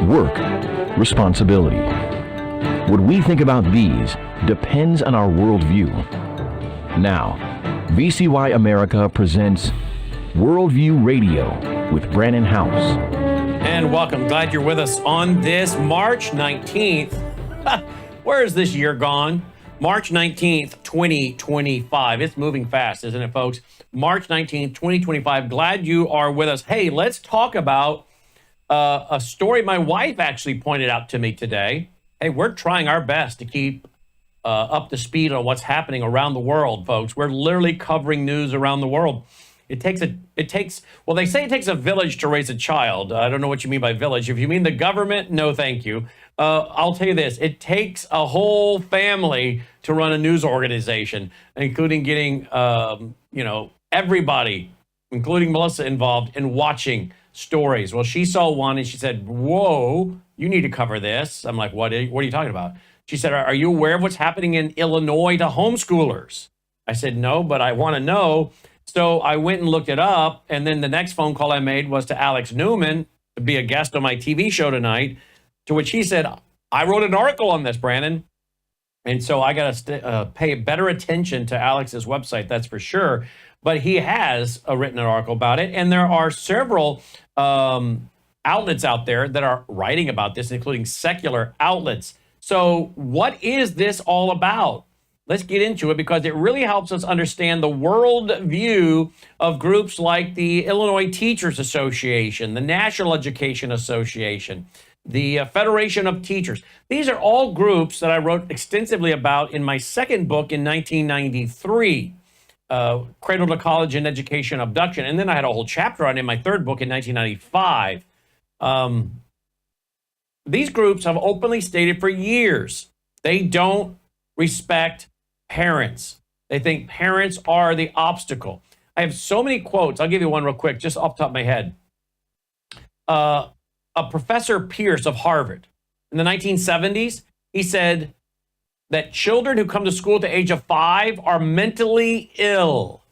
work, responsibility. What we think about these depends on our worldview. Now, VCY America presents Worldview Radio with Brandon House. And welcome. Glad you're with us on this March 19th. Where is this year gone? March 19th, 2025. It's moving fast, isn't it, folks? March 19th, 2025. Glad you are with us. Hey, let's talk about a story my wife actually pointed out to me today. Hey, we're trying our best to keep up to speed on what's happening around the world, folks. We're literally covering news around the world. Well, they say it takes a village to raise a child. I don't know what you mean by village. If you mean the government, no, thank you. I'll tell you this, it takes a whole family to run a news organization, including getting, everybody, including Melissa, involved in watching stories. Well, she saw one and she said, whoa, you need to cover this. I'm like, what are you talking about? She said, are you aware of what's happening in Illinois to homeschoolers? I said, no, but I want to know. So I went and looked it up. And then the next phone call I made was to Alex Newman to be a guest on my TV show tonight, to which he said, I wrote an article on this, Brandon. And so I got to pay better attention to Alex's website, that's for sure. But he has written an article about it. And there are several outlets out there that are writing about this, including secular outlets. So what is this all about? Let's get into it because it really helps us understand the world view of groups like the Illinois Teachers Association, the National Education Association, the Federation of Teachers. These are all groups that I wrote extensively about in my second book in 1993, Cradle to College and Education Abduction. And then I had a whole chapter on it in my third book in 1995. These groups have openly stated for years they don't respect parents. They think parents are the obstacle. I have so many quotes. I'll give you one real quick, just off the top of my head. A Professor Pierce of Harvard in the 1970s, he said that children who come to school at the age of 5 are mentally ill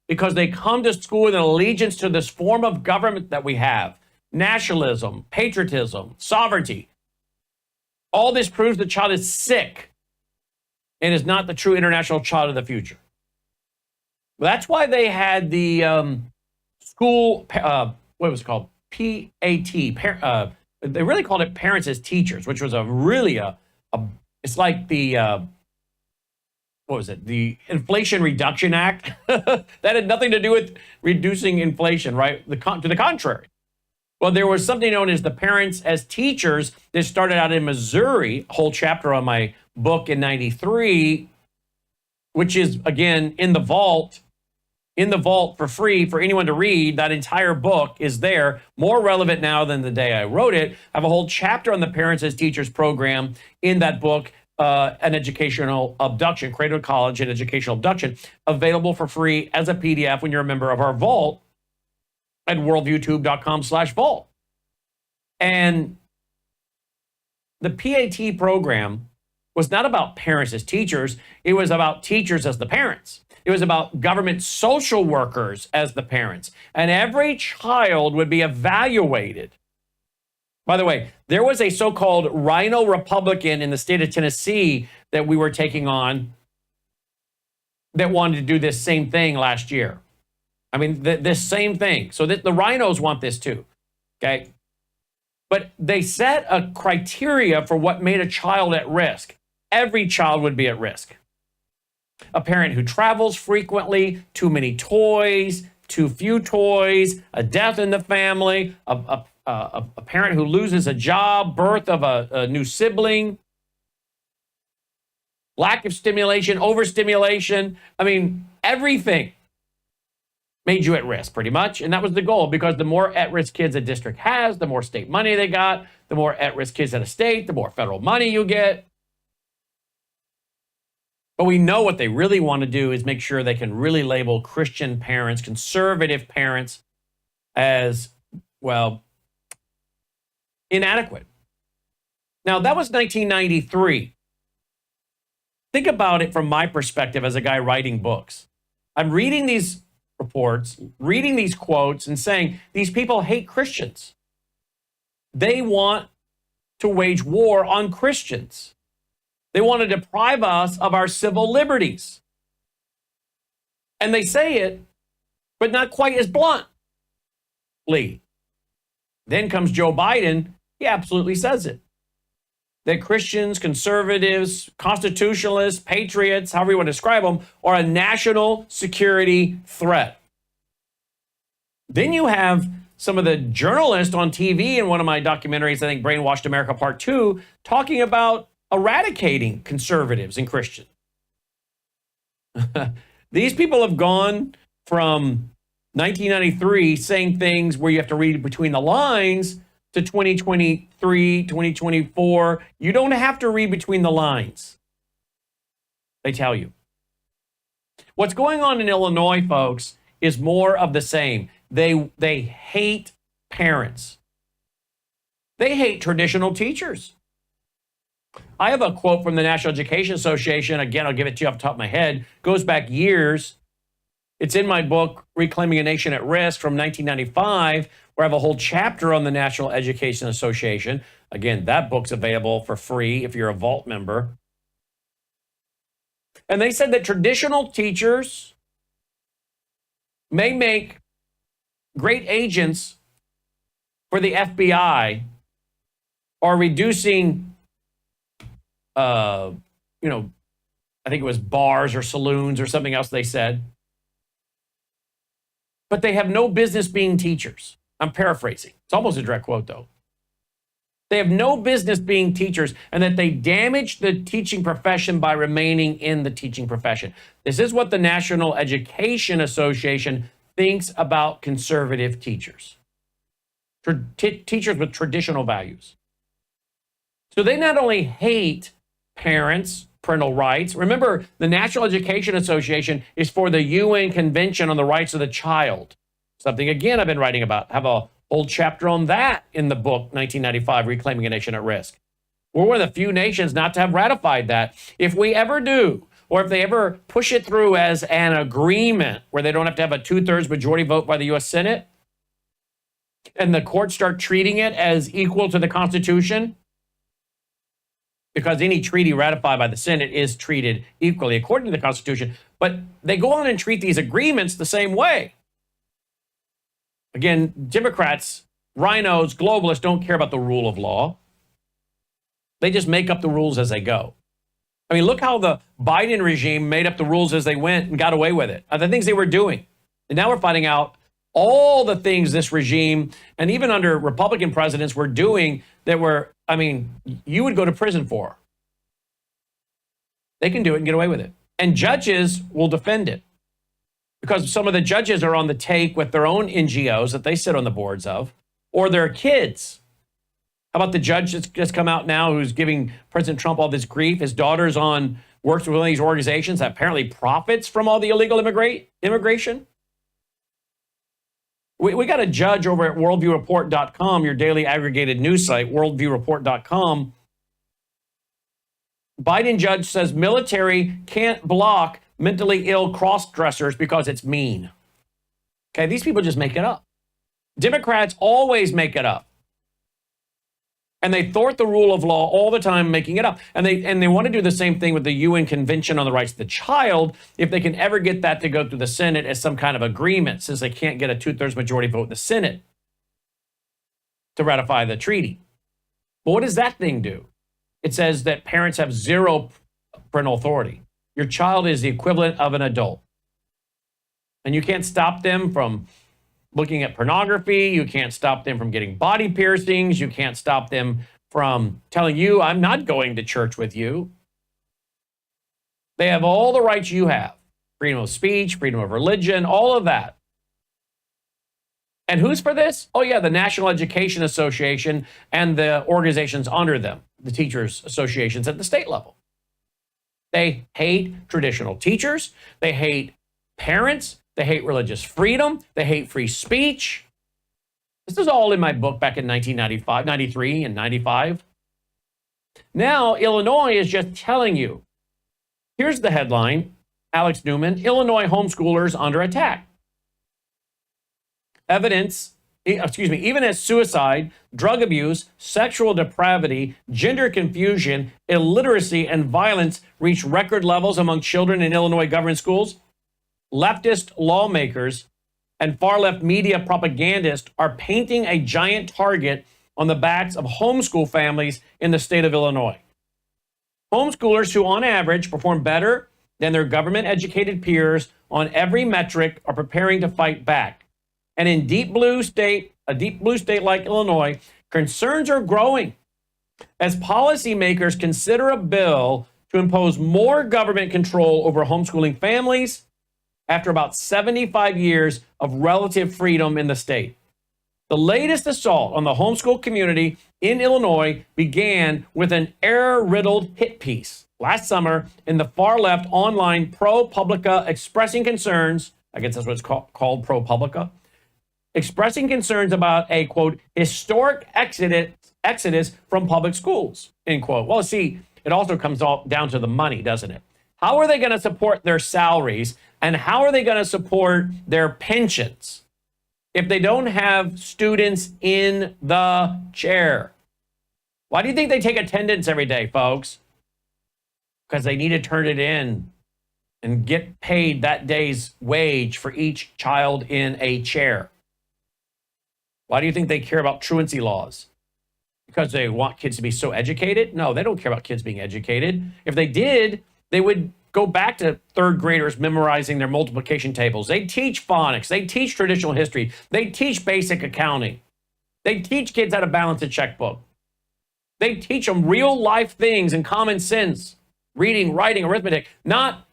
because they come to school with an allegiance to this form of government that we have. Nationalism, patriotism, sovereignty. All this proves the child is sick and is not the true international child of the future. Well, that's why they had the school, what was it called? PAT. They really called it Parents as Teachers, which was it's like the, what was it? The Inflation Reduction Act. That had nothing to do with reducing inflation, right? To the contrary. Well, there was something known as the Parents as Teachers that started out in Missouri, a whole chapter on my book in 93, which is, again, in the vault for free for anyone to read. That entire book is there, more relevant now than the day I wrote it. I have a whole chapter on the Parents as Teachers program in that book, An Educational Abduction, Cradle to College and Educational Abduction, available for free as a PDF when you're a member of our vault at worldviewtube.com/vault. And the PAT program was not about parents as teachers. It was about teachers as the parents. It was about government social workers as the parents. And every child would be evaluated. By the way, there was a so-called Rhino Republican in the state of Tennessee that we were taking on that wanted to do this same thing last year. I mean, this same thing. So the rhinos want this too, okay? But they set a criteria for what made a child at risk. Every child would be at risk. A parent who travels frequently, too many toys, too few toys, a death in the family, a parent who loses a job, birth of a new sibling, lack of stimulation, overstimulation. I mean, everything made you at risk, pretty much. And that was the goal, because the more at-risk kids a district has, the more state money they got, the more at-risk kids at a state, the more federal money you get. But we know what they really want to do is make sure they can really label Christian parents, conservative parents, as, well, inadequate. Now, that was 1993. Think about it from my perspective as a guy writing books. I'm reading these reports, reading these quotes, and saying, these people hate Christians. They want to wage war on Christians. They want to deprive us of our civil liberties. And they say it, but not quite as bluntly. Then comes Joe Biden. He absolutely says it. That Christians, conservatives, constitutionalists, patriots, however you want to describe them, are a national security threat. Then you have some of the journalists on TV in one of my documentaries, I think Brainwashed America Part 2, talking about eradicating conservatives and Christians. These people have gone from 1993 saying things where you have to read between the lines to 2023, 2024. You don't have to read between the lines. They tell you. What's going on in Illinois, folks, is more of the same. They hate parents. They hate traditional teachers. I have a quote from the National Education Association. Again, I'll give it to you off the top of my head. Goes back years. It's in my book, Reclaiming a Nation at Risk, from 1995, where I have a whole chapter on the National Education Association. Again, that book's available for free if you're a Vault member. And they said that traditional teachers may make great agents for the FBI or reducing, I think it was bars or saloons or something else they said. But they have no business being teachers. I'm paraphrasing. It's almost a direct quote, though. They have no business being teachers, and that they damage the teaching profession by remaining in the teaching profession. This is what the National Education Association thinks about conservative teachers, teachers with traditional values. So they not only hate parents, parental rights. Remember, the National Education Association is for the UN Convention on the Rights of the Child. Something, again, I've been writing about. Have a whole chapter on that in the book, 1995, Reclaiming a Nation at Risk. We're one of the few nations not to have ratified that. If we ever do, or if they ever push it through as an agreement where they don't have to have a 2/3 majority vote by the U.S. Senate, and the courts start treating it as equal to the Constitution, because any treaty ratified by the Senate is treated equally according to the Constitution, but they go on and treat these agreements the same way. Again, Democrats, rhinos, globalists don't care about the rule of law. They just make up the rules as they go. I mean, look how the Biden regime made up the rules as they went and got away with it. The things they were doing. And now we're finding out all the things this regime, and even under Republican presidents, were doing that were, you would go to prison for. They can do it and get away with it. And judges will defend it, because some of the judges are on the take with their own NGOs that they sit on the boards of, or their kids. How about the judge that's just come out now who's giving President Trump all this grief? His daughter's works with one of these organizations that apparently profits from all the illegal immigration. We got a judge over at worldviewreport.com, your daily aggregated news site, worldviewreport.com. Biden judge says military can't block mentally ill cross-dressers because it's mean. Okay, these people just make it up. Democrats always make it up. And they thwart the rule of law all the time, making it up. And they want to do the same thing with the UN Convention on the Rights of the Child, if they can ever get that to go through the Senate as some kind of agreement, since they can't get a 2/3 majority vote in the Senate to ratify the treaty. But what does that thing do? It says that parents have zero parental authority. Your child is the equivalent of an adult. And you can't stop them from looking at pornography. You can't stop them from getting body piercings. You can't stop them from telling you, I'm not going to church with you. They have all the rights you have. Freedom of speech, freedom of religion, all of that. And who's for this? Oh, yeah, the National Education Association and the organizations under them, the teachers' associations at the state level. They hate traditional teachers. They hate parents. They hate religious freedom. They hate free speech. This is all in my book back in 1995, 93 and 95. Now, Illinois is just telling you. Here's the headline, Alex Newman, Illinois homeschoolers under attack. Evidence even as suicide, drug abuse, sexual depravity, gender confusion, illiteracy, and violence reach record levels among children in Illinois government schools, leftist lawmakers and far-left media propagandists are painting a giant target on the backs of homeschool families in the state of Illinois. Homeschoolers who, on average, perform better than their government-educated peers on every metric are preparing to fight back. And in a deep blue state like Illinois, concerns are growing as policymakers consider a bill to impose more government control over homeschooling families after about 75 years of relative freedom in the state. The latest assault on the homeschool community in Illinois began with an error-riddled hit piece last summer in the far-left online ProPublica expressing concerns, I guess that's what it's called ProPublica, expressing concerns about a, quote, historic exodus from public schools, end quote. Well, see, it also comes all down to the money, doesn't it? How are they going to support their salaries and how are they going to support their pensions if they don't have students in the chair? Why do you think they take attendance every day, folks? Because they need to turn it in and get paid that day's wage for each child in a chair. Why do you think they care about truancy laws? Because they want kids to be so educated? No, they don't care about kids being educated. If they did, they would go back to third graders memorizing their multiplication tables. They teach phonics. They teach traditional history. They teach basic accounting. They teach kids how to balance a checkbook. They teach them real life things and common sense, reading, writing, arithmetic, not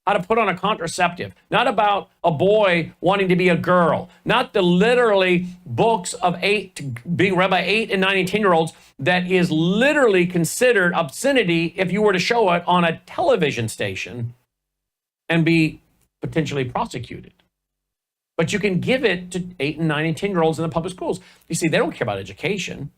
how to put on a contraceptive, not about a boy wanting to be a girl, not the literally books of being read by 8 and 9 and 10-year-olds that is literally considered obscenity if you were to show it on a television station and be potentially prosecuted. But you can give it to 8 and 9 and 10-year-olds in the public schools. You see, they don't care about education.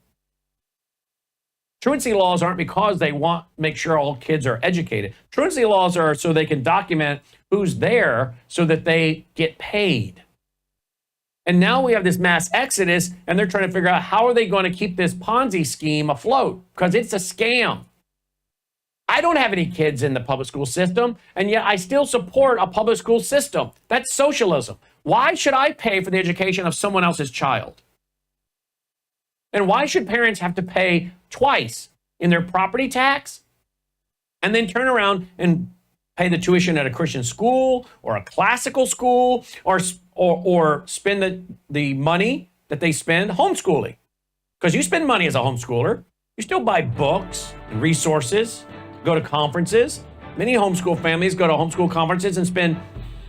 Truancy laws aren't because they want to make sure all kids are educated. Truancy laws are so they can document who's there so that they get paid. And now we have this mass exodus, and they're trying to figure out how are they going to keep this Ponzi scheme afloat, because it's a scam. I don't have any kids in the public school system, and yet I still support a public school system. That's socialism. Why should I pay for the education of someone else's child? And why should parents have to pay twice in their property tax and then turn around and pay the tuition at a Christian school or a classical school or spend the money that they spend homeschooling? Because you spend money as a homeschooler. You still buy books and resources, go to conferences. Many homeschool families go to homeschool conferences and spend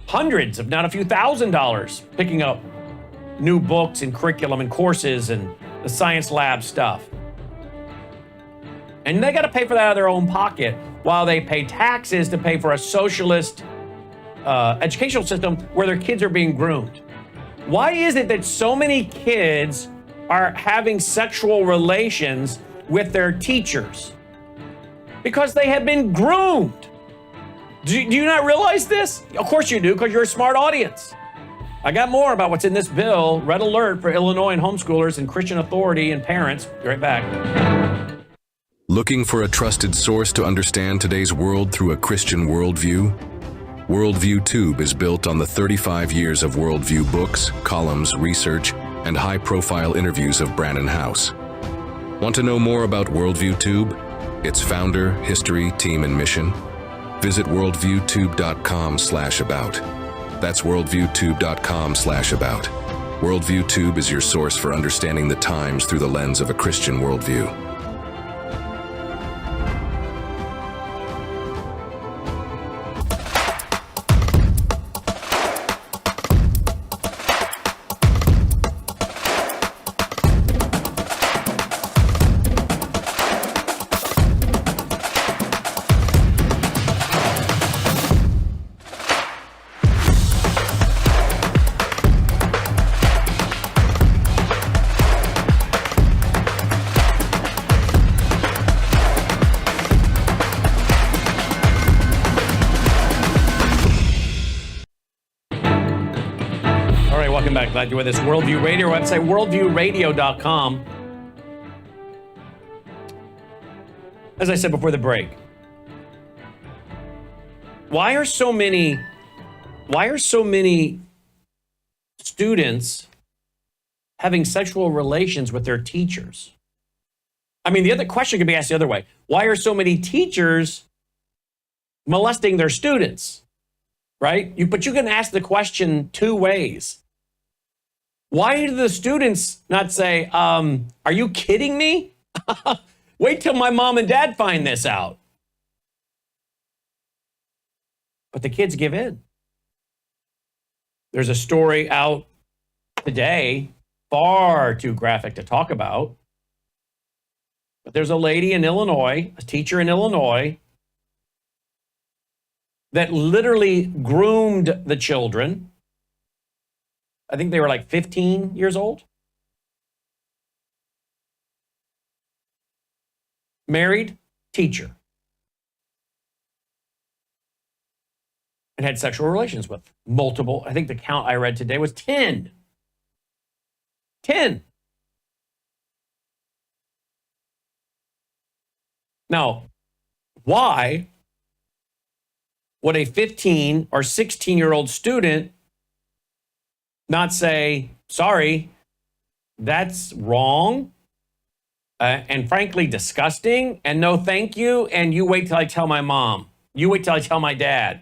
hundreds, if not a few $1,000s, picking up new books and curriculum and courses and the science lab stuff. And they got to pay for that out of their own pocket while they pay taxes to pay for a socialist educational system where their kids are being groomed. Why is it that so many kids are having sexual relations with their teachers? Because they have been groomed. Do you not realize this? Of course you do, because you're a smart audience. I got more about what's in this bill. Red alert for Illinois and homeschoolers and Christian authority and parents. Be right back. Looking for a trusted source to understand today's world through a Christian worldview? Worldview Tube is built on the 35 years of worldview books, columns, research, and high-profile interviews of Brannon House. Want to know more about Worldview Tube, its founder, history, team, and mission? Visit worldviewtube.com/about. That's worldviewtube.com/about. Worldview Tube is your source for understanding the times through the lens of a Christian worldview. Glad you're with us. Worldview Radio website, worldviewradio.com. As I said before the break, why are so many students having sexual relations with their teachers? I mean, the other question could be asked the other way. Why are so many teachers molesting their students? Right? But you can ask the question two ways. Why do the students not say, are you kidding me? Wait till my mom and dad find this out. But the kids give in. There's a story out today, far too graphic to talk about. But there's a lady in Illinois, a teacher in Illinois, that literally groomed the children. I think they were like 15 years old. Married, teacher. And had sexual relations with multiple, I think the count I read today was 10. 10. Now, why would a 15 or 16-year-old student not say, sorry, that's wrong, and frankly disgusting, and no thank you, and you wait till I tell my mom. You wait till I tell my dad.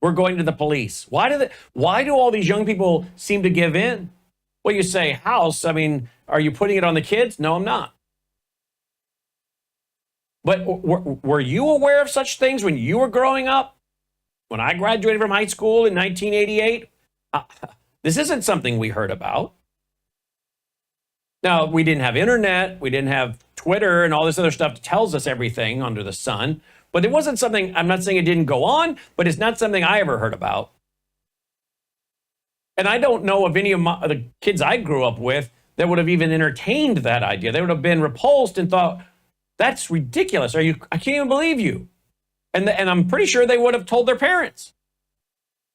We're going to the police. Why do all these young people seem to give in? Well, you say house. I mean, are you putting it on the kids? No, I'm not. But were you aware of such things when you were growing up? When I graduated from high school in 1988? This isn't something we heard about. Now, we didn't have internet. We didn't have Twitter and all this other stuff that tells us everything under the sun. But it wasn't something, I'm not saying it didn't go on, but it's not something I ever heard about. And I don't know of any of the kids I grew up with that would have even entertained that idea. They would have been repulsed and thought, that's ridiculous. I can't even believe you. And I'm pretty sure they would have told their parents.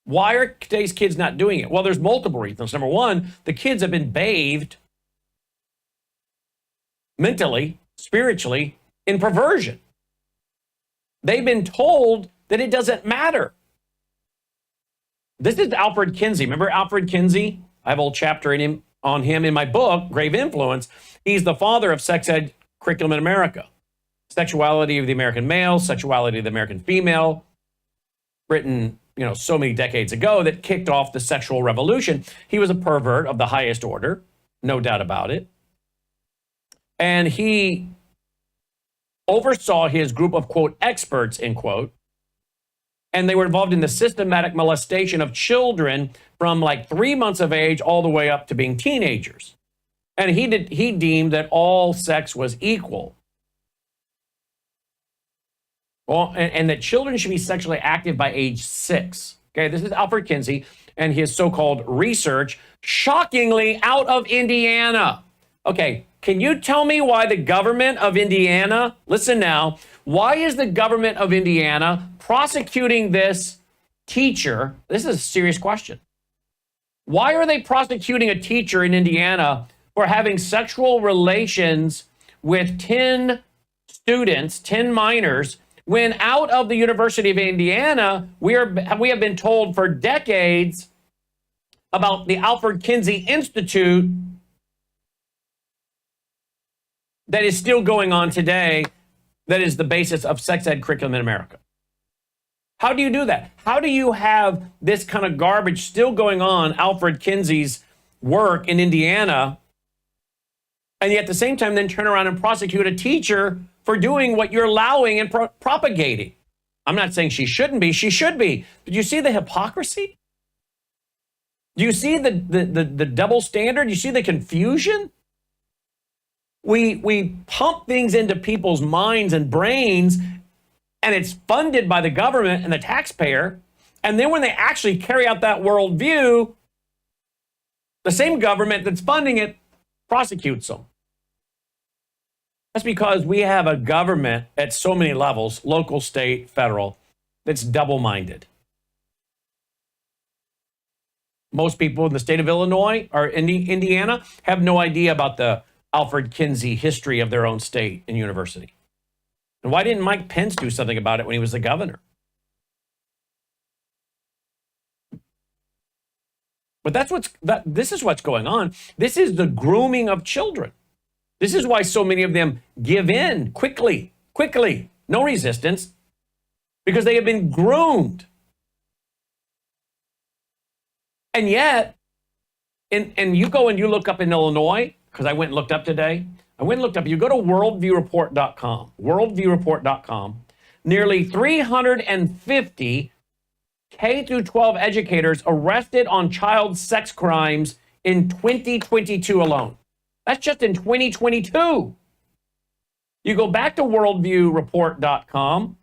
Why are today's kids not doing it? Well, there's multiple reasons. Number one, the kids have been bathed mentally, spiritually, in perversion. They've been told that it doesn't matter. This is Alfred Kinsey. Remember Alfred Kinsey? I have a whole chapter on him in my book, Grave Influence. He's the father of sex ed curriculum in America. Sexuality of the American Male, Sexuality of the American Female, written, so many decades ago, that kicked off the sexual revolution. He was a pervert of the highest order, no doubt about it. And he oversaw his group of, quote, experts, end quote, and they were involved in the systematic molestation of children from like 3 months of age all the way up to being teenagers. And he deemed that all sex was equal. Well, and that children should be sexually active by age 6. Okay, this is Alfred Kinsey and his so-called research, shockingly out of Indiana. Okay, can you tell me why the government of Indiana, listen now, why is the government of Indiana prosecuting this teacher? This is a serious question. Why are they prosecuting a teacher in Indiana for having sexual relations with 10 students, 10 minors, when out of the University of Indiana, we have been told for decades about the Alfred Kinsey Institute that is still going on today, that is the basis of sex ed curriculum in America. How do you do that? How do you have this kind of garbage still going on, Alfred Kinsey's work in Indiana, and yet at the same time then turn around and prosecute a teacher for doing what you're allowing and propagating? I'm not saying she shouldn't be. She should be. But you see the hypocrisy? Do you see the double standard? You see the confusion? We pump things into people's minds and brains, and it's funded by the government and the taxpayer. And then when they actually carry out that worldview, the same government that's funding it prosecutes them. That's because we have a government at so many levels, local, state, federal, that's double-minded. most people in the state of Illinois or Indiana have no idea about the Alfred Kinsey history of their own state and university. And why didn't Mike Pence do something about it when he was the governor? But this is what's going on. This is the grooming of children. This is why so many of them give in quickly, no resistance, because they have been groomed. And yet, and you go and you look up in Illinois, because I went and looked up today. You go to worldviewreport.com, nearly 350 K through 12 educators arrested on child sex crimes in 2022 alone. That's just in 2022. You go back to worldviewreport.com,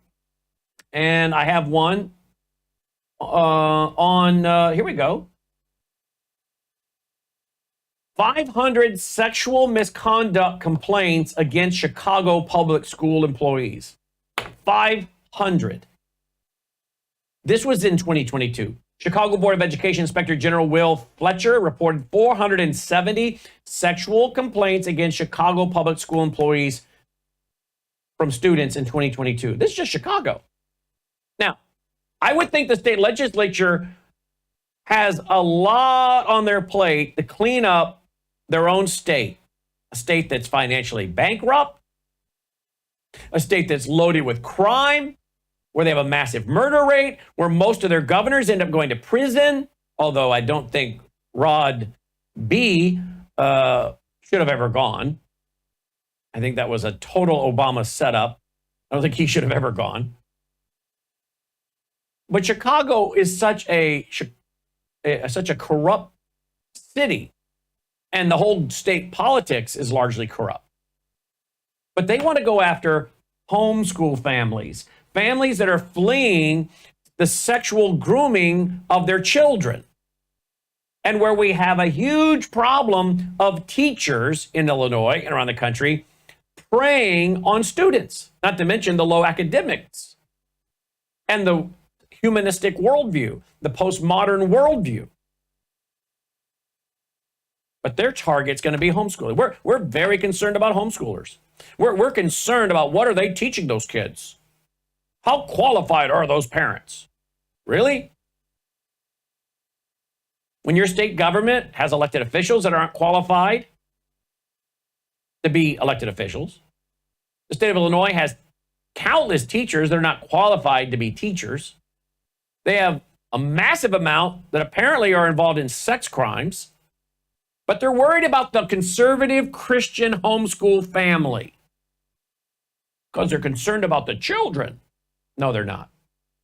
and I have one here we go. 500 sexual misconduct complaints against Chicago public school employees. 500. This was in 2022. Chicago Board of Education Inspector General Will Fletcher reported 470 sexual complaints against Chicago public school employees from students in 2022. This is just Chicago. Now, I would think the state legislature has a lot on their plate to clean up their own state, a state that's financially bankrupt, a state that's loaded with crime, where they have a massive murder rate, where most of their governors end up going to prison, although I don't think Rod B. should have ever gone. I think that was a total Obama setup. I don't think he should have ever gone. But Chicago is such a corrupt city, and the whole state politics is largely corrupt. But they want to go after homeschool families that are fleeing the sexual grooming of their children. And where we have a huge problem of teachers in Illinois and around the country preying on students, not to mention the low academics and the humanistic worldview, the postmodern worldview. But their target's going to be homeschooling. We're very concerned about homeschoolers. We're concerned about what are they teaching those kids? How qualified are those parents? Really? When your state government has elected officials that aren't qualified to be elected officials, the state of Illinois has countless teachers that are not qualified to be teachers. They have a massive amount that apparently are involved in sex crimes, but they're worried about the conservative Christian homeschool family because they're concerned about the children. No, they're not.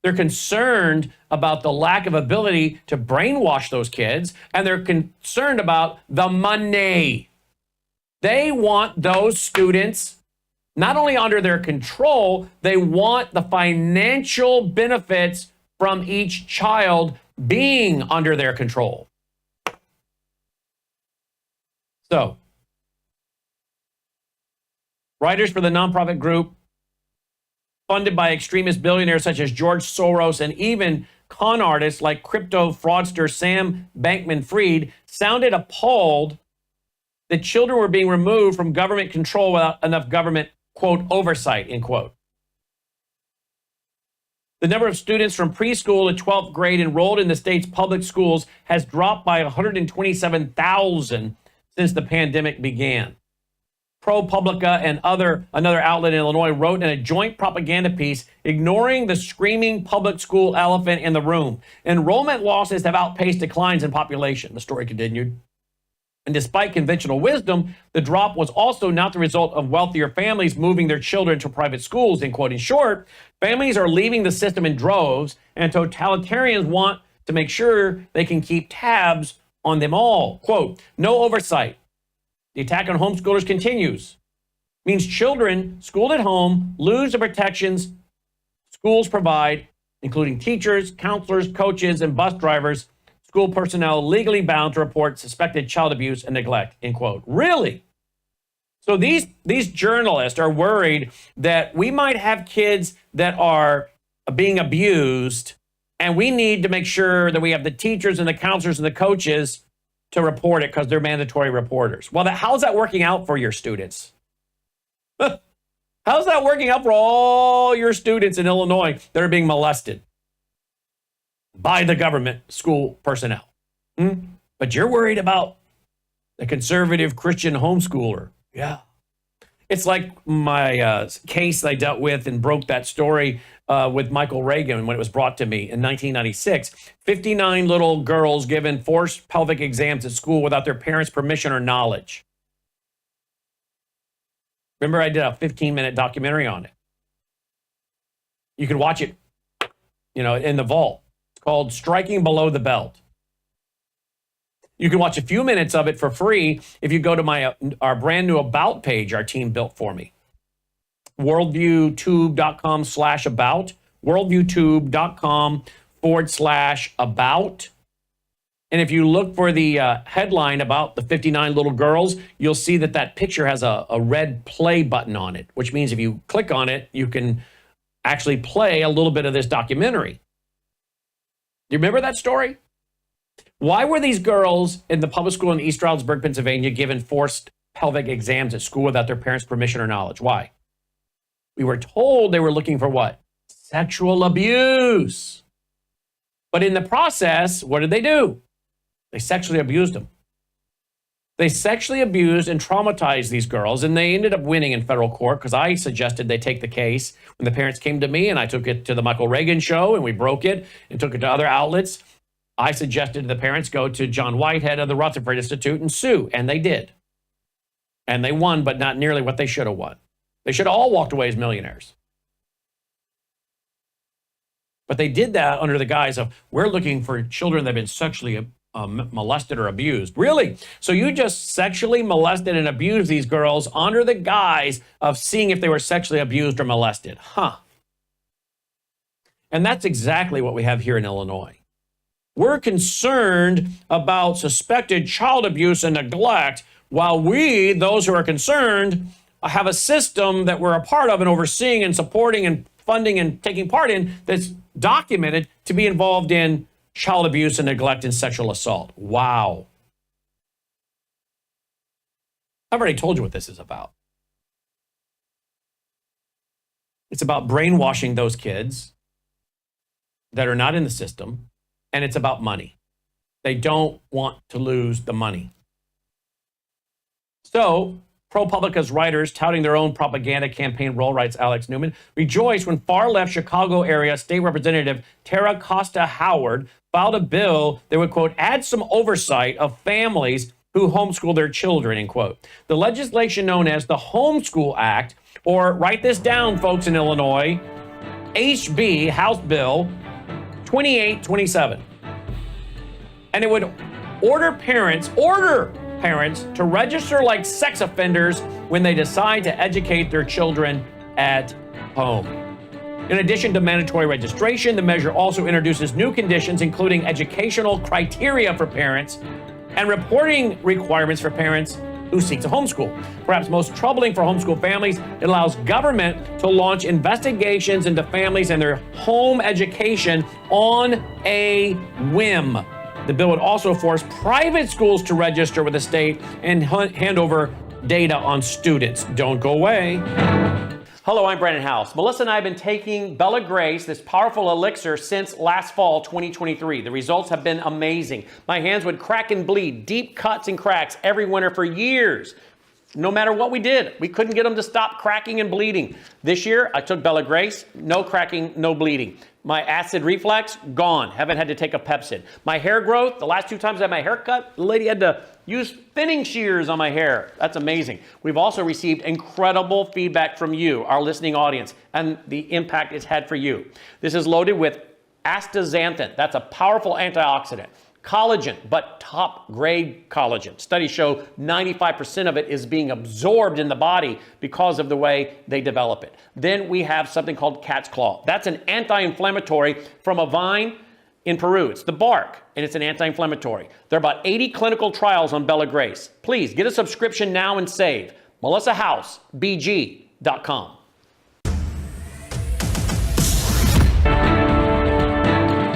They're concerned about the lack of ability to brainwash those kids, and they're concerned about the money. They want those students not only under their control, they want the financial benefits from each child being under their control. So, writers for the nonprofit group, funded by extremist billionaires such as George Soros and even con artists like crypto fraudster Sam Bankman-Fried, sounded appalled that children were being removed from government control without enough government, quote, oversight, end quote. The number of students from preschool to 12th grade enrolled in the state's public schools has dropped by 127,000 since the pandemic began. ProPublica and another outlet in Illinois wrote in a joint propaganda piece, ignoring the screaming public school elephant in the room. Enrollment losses have outpaced declines in population, the story continued. And despite conventional wisdom, the drop was also not the result of wealthier families moving their children to private schools, end quote. In short, families are leaving the system in droves, and totalitarians want to make sure they can keep tabs on them all. Quote, no oversight. The attack on homeschoolers continues. Means children schooled at home lose the protections schools provide, including teachers, counselors, coaches, and bus drivers, school personnel legally bound to report suspected child abuse and neglect, end quote. Really? So these journalists are worried that we might have kids that are being abused And we need to make sure that we have the teachers and the counselors and the coaches to report it because they're mandatory reporters. Well, how's that working out for your students? How's that working out for all your students in Illinois that are being molested by the government school personnel? But you're worried about the conservative Christian homeschooler. Yeah. It's like my case I dealt with and broke that story with Michael Reagan when it was brought to me in 1996. 59 little girls given forced pelvic exams at school without their parents' permission or knowledge. Remember, I did a 15-minute documentary on it. You can watch it, in the vault. It's called Striking Below the Belt. You can watch a few minutes of it for free if you go to our brand new About page our team built for me. worldviewtube.com/about, worldviewtube.com/about. And if you look for the headline about the 59 little girls, you'll see that picture has a red play button on it, which means if you click on it, you can actually play a little bit of this documentary. Do you remember that story? Why were these girls in the public school in East Stroudsburg, Pennsylvania, given forced pelvic exams at school without their parents' permission or knowledge? Why? We were told they were looking for what? Sexual abuse. But in the process, what did they do? They sexually abused them. They sexually abused and traumatized these girls, and they ended up winning in federal court because I suggested they take the case when the parents came to me, and I took it to the Michael Reagan show, and we broke it and took it to other outlets. I suggested the parents go to John Whitehead of the Rutherford Institute and sue, and they did. And they won, but not nearly what they should have won. They should have all walked away as millionaires. But they did that under the guise of, we're looking for children that have been sexually molested or abused. Really? So you just sexually molested and abused these girls under the guise of seeing if they were sexually abused or molested. And that's exactly what we have here in Illinois. We're concerned about suspected child abuse and neglect, while we, those who are concerned, have a system that we're a part of and overseeing and supporting and funding and taking part in that's documented to be involved in child abuse and neglect and sexual assault. Wow. I've already told you what this is about. It's about brainwashing those kids that are not in the system, and it's about money. They don't want to lose the money. So, ProPublica's writers, touting their own propaganda campaign role, writes Alex Newman, rejoiced when far-left Chicago area State Representative Tara Costa Howard filed a bill that would, quote, add some oversight of families who homeschool their children, end quote. The legislation known as the Homeschool Act, or write this down, folks in Illinois, HB, House Bill 2827. And it would order parents to register like sex offenders when they decide to educate their children at home. In addition to mandatory registration, the measure also introduces new conditions, including educational criteria for parents and reporting requirements for parents who seek to homeschool. Perhaps most troubling for homeschool families, it allows government to launch investigations into families and their home education on a whim. The bill would also force private schools to register with the state and hand over data on students. Don't go away. Hello, I'm Brandon House. Melissa and I have been taking Bella Grace, this powerful elixir, since last fall, 2023. The results have been amazing. My hands would crack and bleed, deep cuts and cracks every winter for years. No matter what we did, we couldn't get them to stop cracking and bleeding. This year, I took Bella Grace, no cracking, no bleeding. My acid reflux, gone. Haven't had to take a Pepsid. My hair growth, the last 2 times I had my hair cut, the lady had to use thinning shears on my hair. That's amazing. We've also received incredible feedback from you, our listening audience, and the impact it's had for you. This is loaded with astaxanthin. That's a powerful antioxidant. Collagen, but top grade collagen. Studies show 95% of it is being absorbed in the body because of the way they develop it. Then we have something called cat's claw. That's an anti-inflammatory from a vine in Peru. It's the bark, and it's an anti-inflammatory. There are about 80 clinical trials on Bella Grace. Please get a subscription now and save. MelissaHouseBG.com.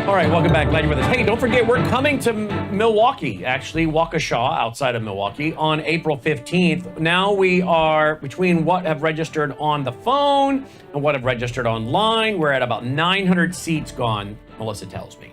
All All right, welcome back. Glad you're with us. Hey, don't forget, we're coming to Milwaukee, actually, Waukesha, outside of Milwaukee, on April 15th. Now we are between what have registered on the phone and what have registered online. We're at about 900 seats gone, Melissa tells me.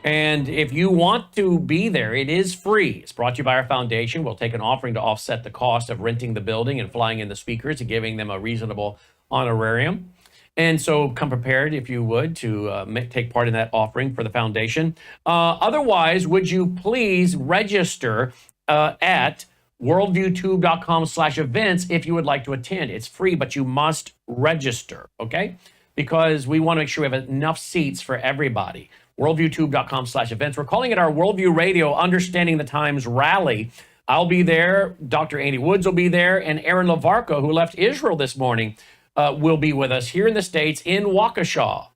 And if you want to be there, it is free. It's brought to you by our foundation. We'll take an offering to offset the cost of renting the building and flying in the speakers and giving them a reasonable honorarium. And so come prepared, if you would, to take part in that offering for the foundation. Otherwise, would you please register at worldviewtube.com/events if you would like to attend. It's free, but you must register, okay? Because we want to make sure we have enough seats for everybody. worldviewtube.com/events. We're calling it our Worldview Radio Understanding the Times Rally. I'll be there. Dr. Andy Woods will be there. And Aaron Lavarco, who left Israel this morning, will be with us here in the States in Waukesha.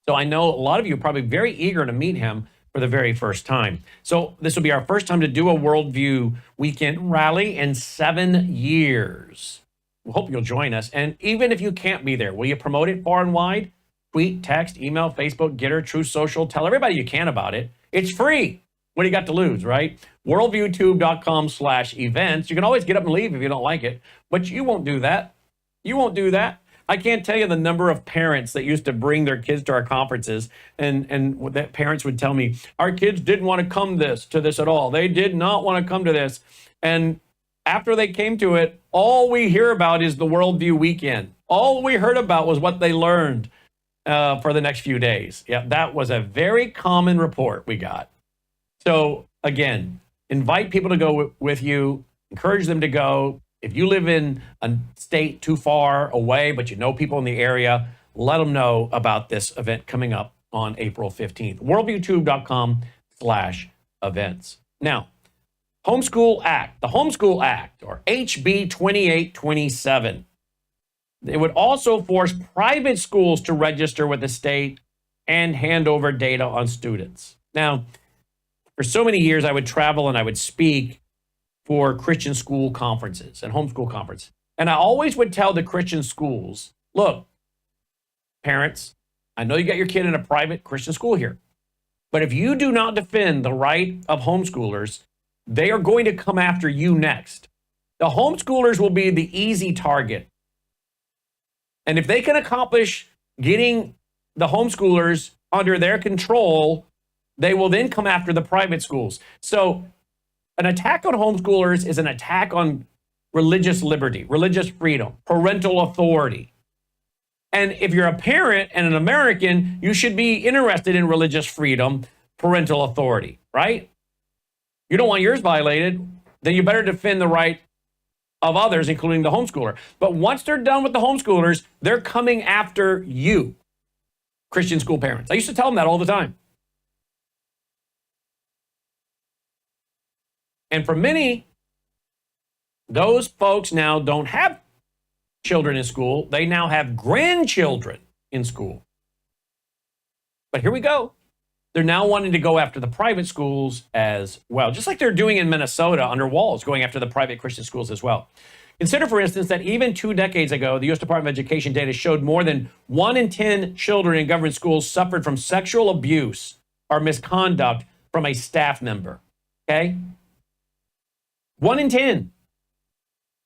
So I know a lot of you are probably very eager to meet him for the very first time. So this will be our first time to do a Worldview Weekend Rally in 7 years. We hope you'll join us. And even if you can't be there, will you promote it far and wide? Tweet, text, email, Facebook, Getter, True Social. Tell everybody you can about it. It's free. What do you got to lose, right? worldviewtube.com/events. You can always get up and leave if you don't like it, but you won't do that. You won't do that. I can't tell you the number of parents that used to bring their kids to our conferences, and that parents would tell me, our kids didn't want to come to this at all. They did not want to come to this. And after they came to it, all we hear about is the Worldview Weekend. All we heard about was what they learned for the next few days. Yeah, that was a very common report we got. So again, invite people to go with you, encourage them to go. If you live in a state too far away, but you know people in the area, let them know about this event coming up on April 15th. worldviewtube.com/events. Now, Homeschool Act, the Homeschool Act, or HB 2827. It would also force private schools to register with the state and hand over data on students. Now, for so many years, I would travel and I would speak for Christian school conferences and homeschool conferences. And I always would tell the Christian schools, look, parents, I know you got your kid in a private Christian school here, but if you do not defend the right of homeschoolers, they are going to come after you next. The homeschoolers will be the easy target. And if they can accomplish getting the homeschoolers under their control, they will then come after the private schools. So an attack on homeschoolers is an attack on religious liberty, religious freedom, parental authority. And if you're a parent and an American, you should be interested in religious freedom, parental authority, right? You don't want yours violated, then you better defend the right of others, including the homeschooler. But once they're done with the homeschoolers, they're coming after you, Christian school parents. I used to tell them that all the time. And for many, those folks now don't have children in school. They now have grandchildren in school. But here we go. They're now wanting to go after the private schools as well, just like they're doing in Minnesota under Walls, going after the private Christian schools as well. Consider, for instance, that even 2 decades ago, the U.S. Department of Education data showed more than 1 in 10 children in government schools suffered from sexual abuse or misconduct from a staff member, okay? 1 in 10.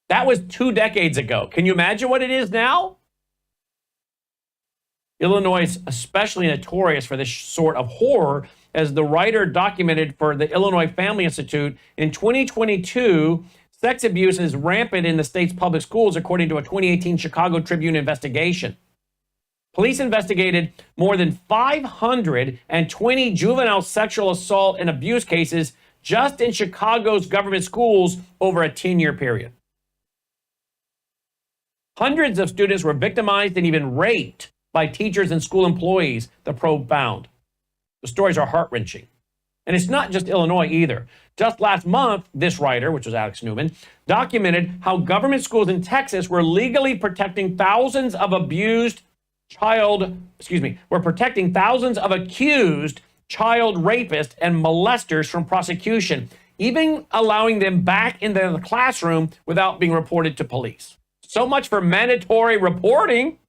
That was 2 decades ago. Can you imagine what it is now? Illinois is especially notorious for this sort of horror, as the writer documented for the Illinois Family Institute. In 2022, sex abuse is rampant in the state's public schools, according to a 2018 Chicago Tribune investigation. Police investigated more than 520 juvenile sexual assault and abuse cases just in Chicago's government schools over a 10-year period. Hundreds of students were victimized and even raped by teachers and school employees, the probe found. The stories are heart-wrenching. And it's not just Illinois either. Just last month, this writer, which was Alex Newman, documented how government schools in Texas were legally protecting thousands of accused child rapists and molesters from prosecution, even allowing them back into the classroom without being reported to police. So much for mandatory reporting.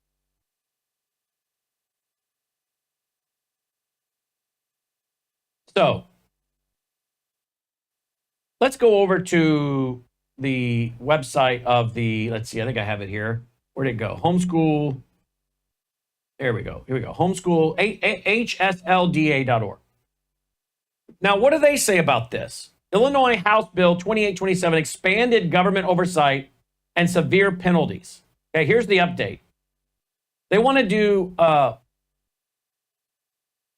So let's go over to the website of the, let's see, I think I have it here. Where'd it go? Homeschool. There we go. Here we go. Homeschool, hslda.org. Now, what do they say about this? Illinois House Bill 2827 expanded government oversight and severe penalties. Okay, here's the update. They want to do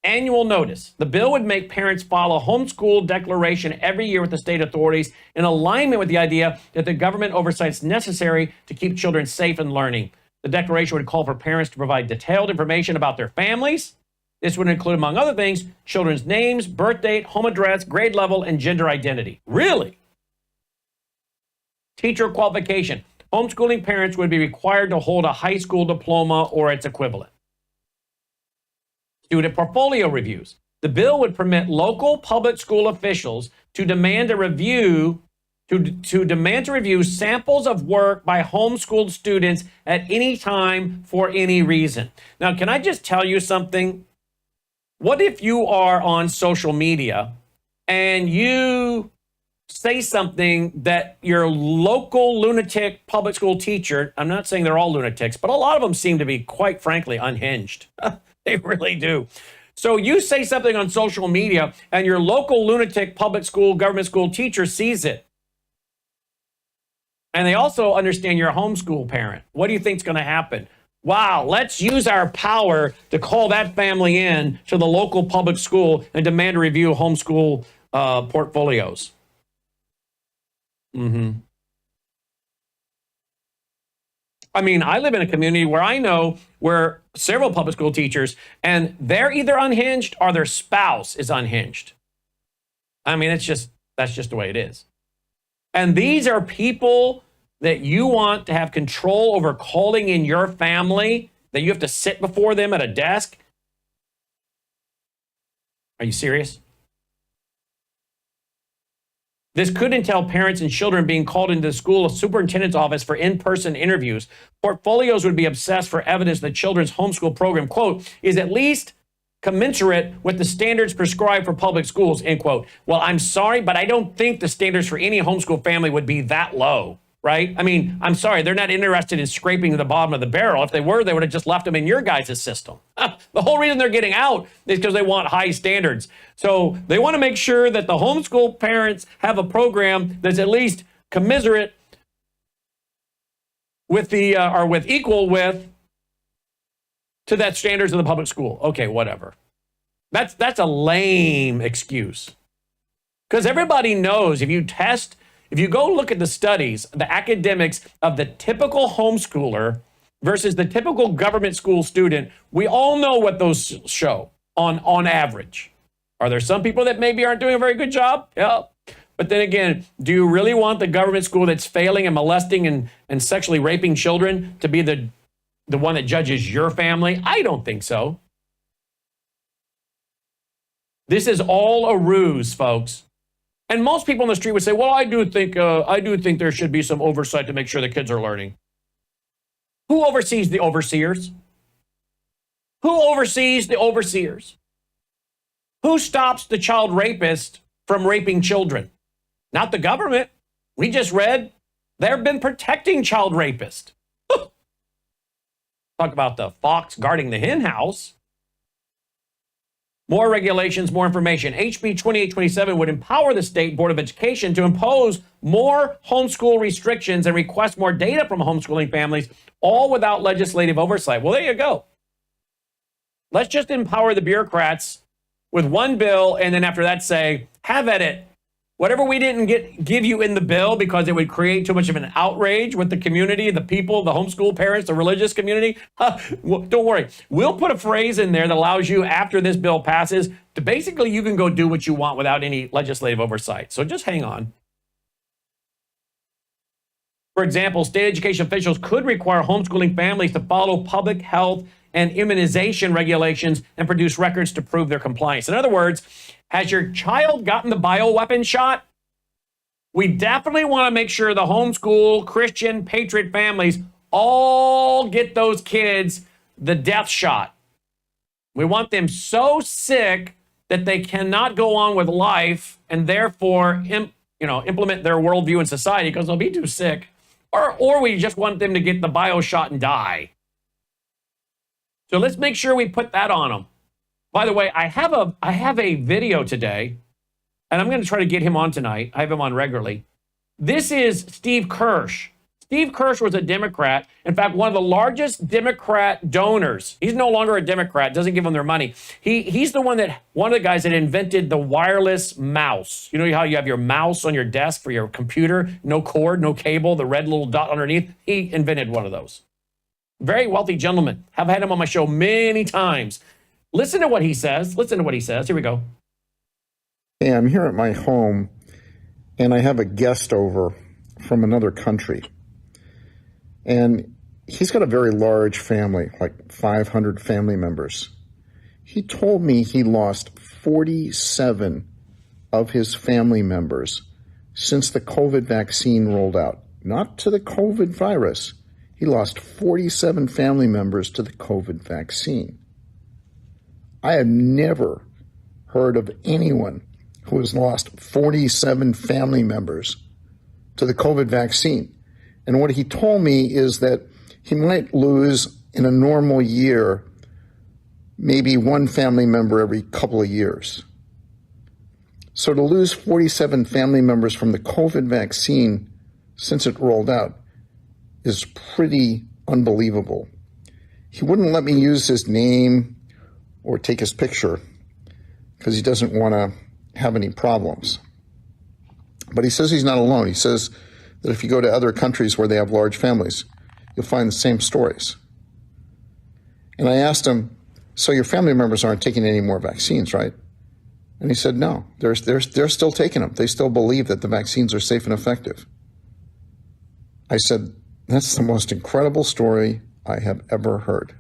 annual notice. The bill would make parents file a homeschool declaration every year with the state authorities in alignment with the idea that the government oversight is necessary to keep children safe and learning. The declaration would call for parents to provide detailed information about their families. This would include, among other things, children's names, birth date, home address, grade level, and gender identity. Really? Teacher qualification. Homeschooling parents would be required to hold a high school diploma or its equivalent. Student portfolio reviews. The bill would permit local public school officials to demand a review to demand to review samples of work by homeschooled students at any time for any reason. Now, can I just tell you something? What if you are on social media and you say something that your local lunatic public school teacher, I'm not saying they're all lunatics, but a lot of them seem to be, quite frankly, unhinged. They really do. So you say something on social media and your local lunatic public school, government school teacher sees it. And they also understand you're a homeschool parent. What do you think is going to happen? Wow, let's use our power to call that family in to the local public school and demand a review of homeschool portfolios. I mean, I live in a community where I know where several public school teachers, and they're either unhinged or their spouse is unhinged. I mean, that's just the way it is. And these are people that you want to have control over calling in your family, that you have to sit before them at a desk. Are you serious? This could entail parents and children being called into the school superintendent's office for in-person interviews. Portfolios would be obsessed for evidence that children's homeschool program, quote, is at least commensurate with the standards prescribed for public schools, end quote. Well, I'm sorry, but I don't think the standards for any homeschool family would be that low, right? I mean, I'm sorry, they're not interested in scraping the bottom of the barrel. If they were, they would have just left them in your guys' system. The whole reason they're getting out is because they want high standards. So they want to make sure that the homeschool parents have a program that's at least commiserate with the, or with equal with, to that standards of the public school. Okay, whatever. That's a lame excuse. Because everybody knows if you go look at the studies, the academics of the typical homeschooler versus the typical government school student, we all know what those show on average. Are there some people that maybe aren't doing a very good job? Yeah. But then again, do you really want the government school that's failing and molesting and sexually raping children to be the one that judges your family? I don't think so. This is all a ruse, folks. And most people on the street would say, well, I do think there should be some oversight to make sure the kids are learning. Who oversees the overseers? Who oversees the overseers? Who stops the child rapist from raping children? Not the government. We just read they've been protecting child rapists. Talk about the fox guarding the hen house. More regulations, more information. HB 2827 would empower the State Board of Education to impose more homeschool restrictions and request more data from homeschooling families, all without legislative oversight. Well, there you go. Let's just empower the bureaucrats with one bill, and then after that say, have at it. Whatever we didn't give you in the bill because it would create too much of an outrage with the community, the people, the homeschool parents, the religious community, well, don't worry. We'll put a phrase in there that allows you, after this bill passes, to basically you can go do what you want without any legislative oversight. So just hang on. For example, state education officials could require homeschooling families to follow public health and immunization regulations and produce records to prove their compliance. In other words, has your child gotten the bioweapon shot? We definitely want to make sure the homeschool Christian patriot families all get those kids the death shot. We want them so sick that they cannot go on with life and therefore implement their worldview in society because they'll be too sick, or we just want them to get the bio shot and die. So let's make sure we put that on them. By the way, I have a video today, and I'm going to try to get him on tonight. I have him on regularly. This is Steve Kirsch. Steve Kirsch was a Democrat. In fact, one of the largest Democrat donors. He's no longer a Democrat, doesn't give them their money. He's one of the guys that invented the wireless mouse. You know how you have your mouse on your desk for your computer, no cord, no cable, the red little dot underneath? He invented one of those. Very wealthy gentleman. I've had him on my show many times. Listen to what he says. Here we go. Hey, I'm here at my home, and I have a guest over from another country. And he's got a very large family, like 500 family members. He told me he lost 47 of his family members since the COVID vaccine rolled out. Not to the COVID virus. He lost 47 family members to the COVID vaccine. I have never heard of anyone who has lost 47 family members to the COVID vaccine. And what he told me is that he might lose in a normal year maybe one family member every couple of years. So to lose 47 family members from the COVID vaccine since it rolled out is pretty unbelievable. He wouldn't let me use his name or take his picture because he doesn't want to have any problems. But he says he's not alone. He says that if you go to other countries where they have large families, you'll find the same stories. And I asked him, so your family members aren't taking any more vaccines, right? And he said, no, they're still taking them. They still believe that the vaccines are safe and effective. I said, that's the most incredible story I have ever heard.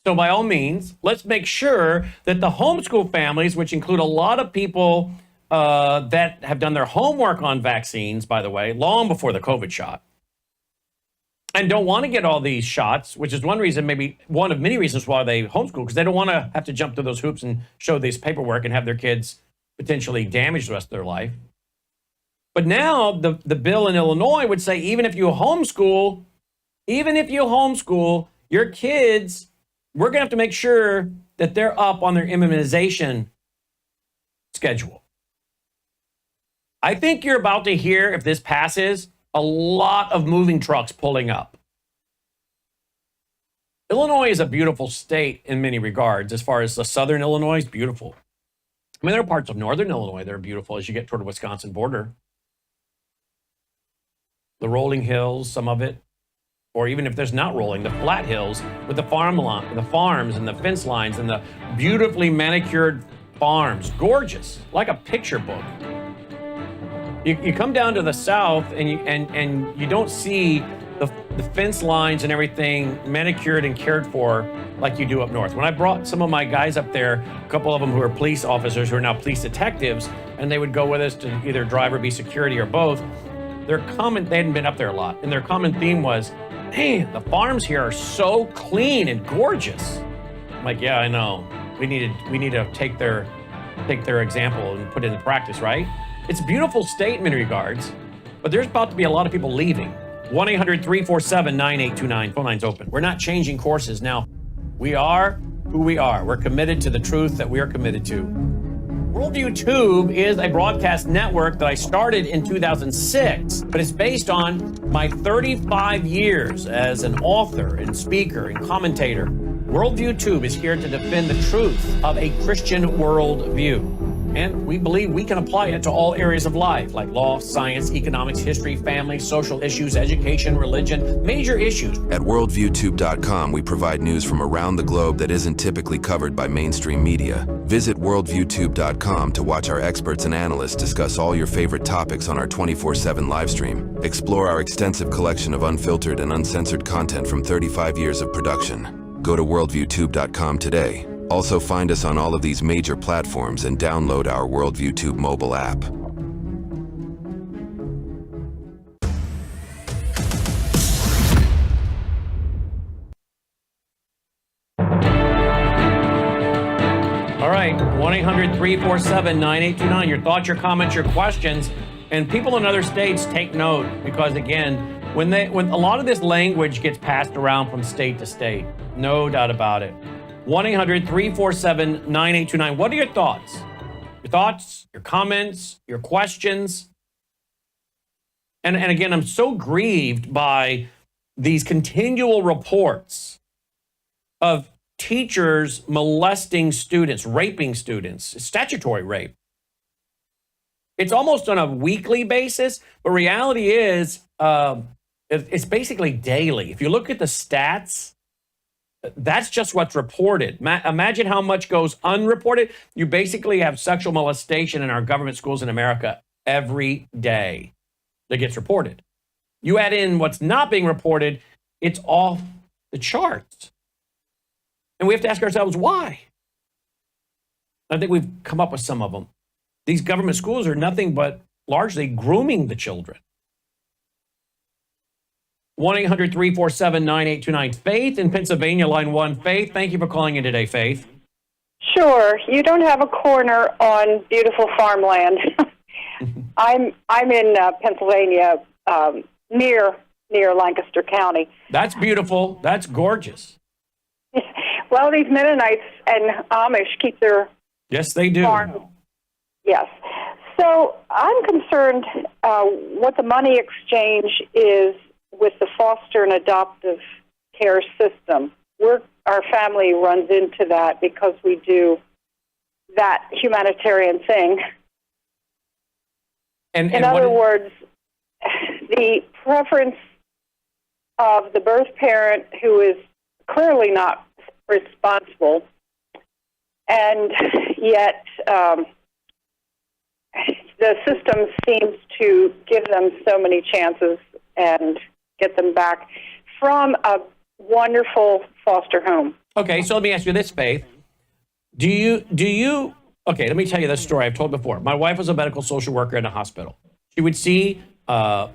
So by all means, let's make sure that the homeschool families, which include a lot of people that have done their homework on vaccines, by the way, long before the COVID shot, and don't want to get all these shots, which is one reason, maybe one of many reasons why they homeschool, because they don't want to have to jump through those hoops and show this paperwork and have their kids potentially damage the rest of their life. But now the bill in Illinois would say, even if you homeschool, your kids, we're going to have to make sure that they're up on their immunization schedule. I think you're about to hear, if this passes, a lot of moving trucks pulling up. Illinois is a beautiful state in many regards. As far as the southern Illinois is beautiful. I mean, there are parts of northern Illinois that are beautiful as you get toward the Wisconsin border. The rolling hills, some of it, or even if there's not rolling, the flat hills with the farms and the fence lines and the beautifully manicured farms. Gorgeous, like a picture book. You come down to the south and you don't see the fence lines and everything manicured and cared for like you do up north. When I brought some of my guys up there, a couple of them who are police officers who are now police detectives, and they would go with us to either drive or be security or both, they hadn't been up there a lot, and their common theme was, man, the farms here are so clean and gorgeous. I'm like, yeah, I know. We need to take their example and put it into practice, right? It's a beautiful state in many regards, but there's about to be a lot of people leaving. 1-800-347-9829. Phone line's open. We're not changing courses. Now, we are who we are. We're committed to the truth that we are committed to. Worldview Tube is a broadcast network that I started in 2006, but it's based on my 35 years as an author and speaker and commentator. Worldview Tube is here to defend the truth of a Christian worldview. And we believe we can apply it to all areas of life, like law, science, economics, history, family, social issues, education, religion, major issues. At worldviewtube.com, we provide news from around the globe that isn't typically covered by mainstream media. Visit worldviewtube.com to watch our experts and analysts discuss all your favorite topics on our 24/7 live stream. Explore our extensive collection of unfiltered and uncensored content from 35 years of production. Go to worldviewtube.com today. Also find us on all of these major platforms and download our Worldview Tube mobile app. All right. 1-800-347-9829. Your thoughts, your comments, your questions. And people in other states, take note, because again, when a lot of this language gets passed around from state to state, no doubt about it. 1-800-347-9829. What are your thoughts? Your thoughts, your comments, your questions. And again, I'm so grieved by these continual reports of teachers molesting students, raping students, statutory rape. It's almost on a weekly basis, but reality is it's basically daily. If you look at the stats, that's just what's reported. Imagine how much goes unreported. You basically have sexual molestation in our government schools in America every day that gets reported. You add in what's not being reported, it's off the charts. And we have to ask ourselves, why? I think we've come up with some of them. These government schools are nothing but largely grooming the children. 1-800-347-9829. Faith in Pennsylvania, line 1. Faith, thank you for calling in today, Faith. Sure. You don't have a corner on beautiful farmland. I'm in Pennsylvania, near Lancaster County. That's beautiful. That's gorgeous. Well, these Mennonites and Amish keep their Yes, they do. farm. Yes. So I'm concerned what the money exchange is with the foster and adoptive care system. Our family runs into that because we do that humanitarian thing. In other words, the preference of the birth parent who is clearly not responsible, and yet the system seems to give them so many chances and get them back from a wonderful foster home. Okay, so let me ask you this, Faith. Do you, okay, let me tell you this story I've told before. My wife was a medical social worker in a hospital. She would see parents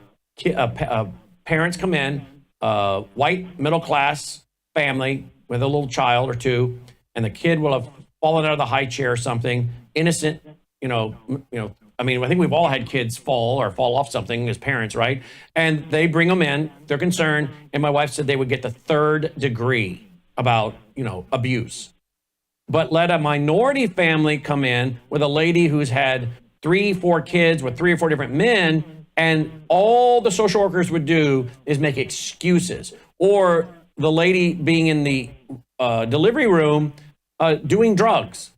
come in, white middle-class family with a little child or two, and the kid will have fallen out of the high chair or something, innocent, I mean, I think we've all had kids fall off something as parents, right? And they bring them in, they're concerned, and my wife said they would get the 3rd degree about, abuse. But let a minority family come in with a lady who's had 3-4 kids with 3 or 4 different men, and all the social workers would do is make excuses. Or the lady being in the delivery room doing drugs,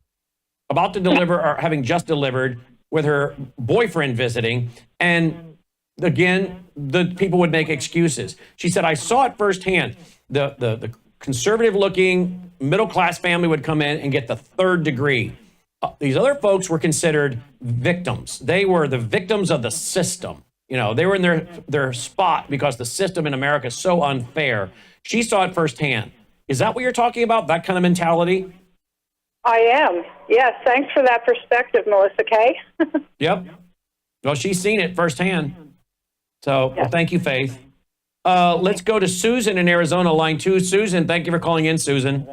about to deliver or having just delivered, with her boyfriend visiting, and again, the people would make excuses. She said, I saw it firsthand. The conservative-looking middle-class family would come in and get the 3rd degree. These other folks were considered victims. They were the victims of the system. They were in their spot because the system in America is so unfair. She saw it firsthand. Is that what you're talking about, that kind of mentality? I am. Yes, thanks for that perspective, Melissa Kay. Yep. Well, she's seen it firsthand. So, well, thank you, Faith. Let's go to Susan in Arizona, line 2. Susan, thank you for calling in, Susan.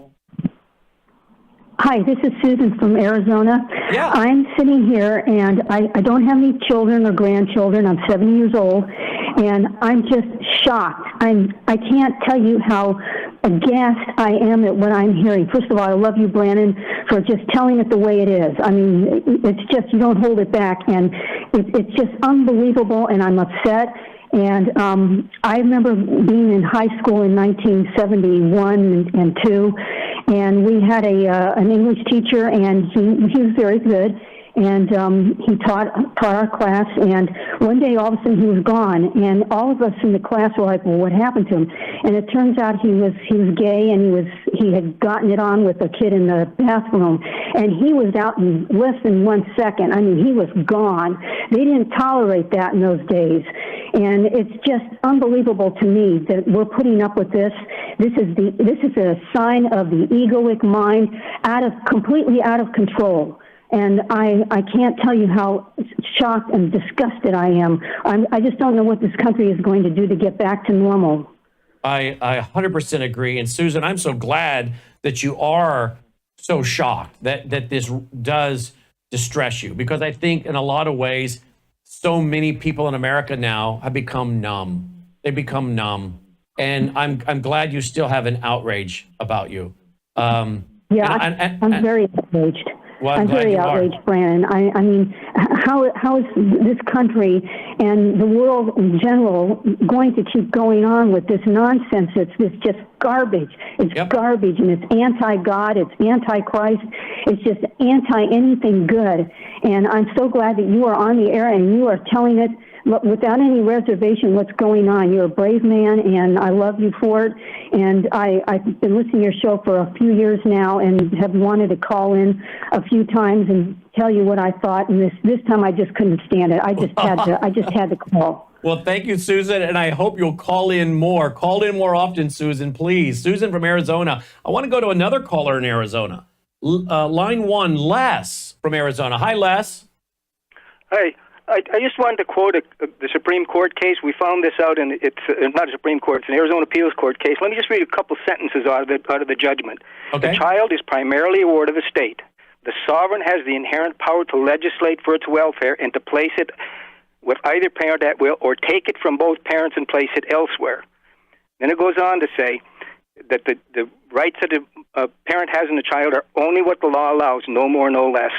Hi, this is Susan from Arizona. Yeah. I'm sitting here, and I don't have any children or grandchildren. I'm 70 years old, and I'm just shocked. I can't tell you how aghast I am at what I'm hearing. First of all, I love you, Brandon, for just telling it the way it is. I mean, it's just, you don't hold it back, and it's just unbelievable, and I'm upset. And I remember being in high school in 1971 and 2, and we had an English teacher, and he was very good. And he taught our class, and one day all of a sudden he was gone, and all of us in the class were like, well, what happened to him? And it turns out he was gay, and he had gotten it on with a kid in the bathroom, and he was out in less than 1 second. I mean, he was gone. They didn't tolerate that in those days. And it's just unbelievable to me that we're putting up with this. This is a sign of the egoic mind completely out of control. And I can't tell you how shocked and disgusted I am. I just don't know what this country is going to do to get back to normal. I 100% agree. And Susan, I'm so glad that you are so shocked that this does distress you, because I think in a lot of ways, so many people in America now have become numb. They become numb. And I'm glad you still have an outrage about you. I'm very outraged. Well, I'm very outraged, Brandon. I mean, how is this country and the world in general going to keep going on with this nonsense? It's just garbage. It's garbage, and it's anti-God. It's anti-Christ. It's just anti-anything good. And I'm so glad that you are on the air and you are telling it without any reservation what's going on. You're a brave man, and I love you for it. And I've been listening to your show for a few years now and have wanted to call in a few times and tell you what I thought. And this time I just couldn't stand it. I just had to call. Well, thank you, Susan, and I hope you'll call in more. Call in more often, Susan, please. Susan from Arizona. I want to go to another caller in Arizona. Line 1, Les from Arizona. Hi, Les. Hi. I just wanted to quote the Supreme Court case. We found this out, and it's not a Supreme Court; it's an Arizona Appeals Court case. Let me just read a couple sentences out of the judgment. Okay. The child is primarily a ward of the state. The sovereign has the inherent power to legislate for its welfare and to place it with either parent at will, or take it from both parents and place it elsewhere. Then it goes on to say that the rights that a parent has in the child are only what the law allows, no more, no less.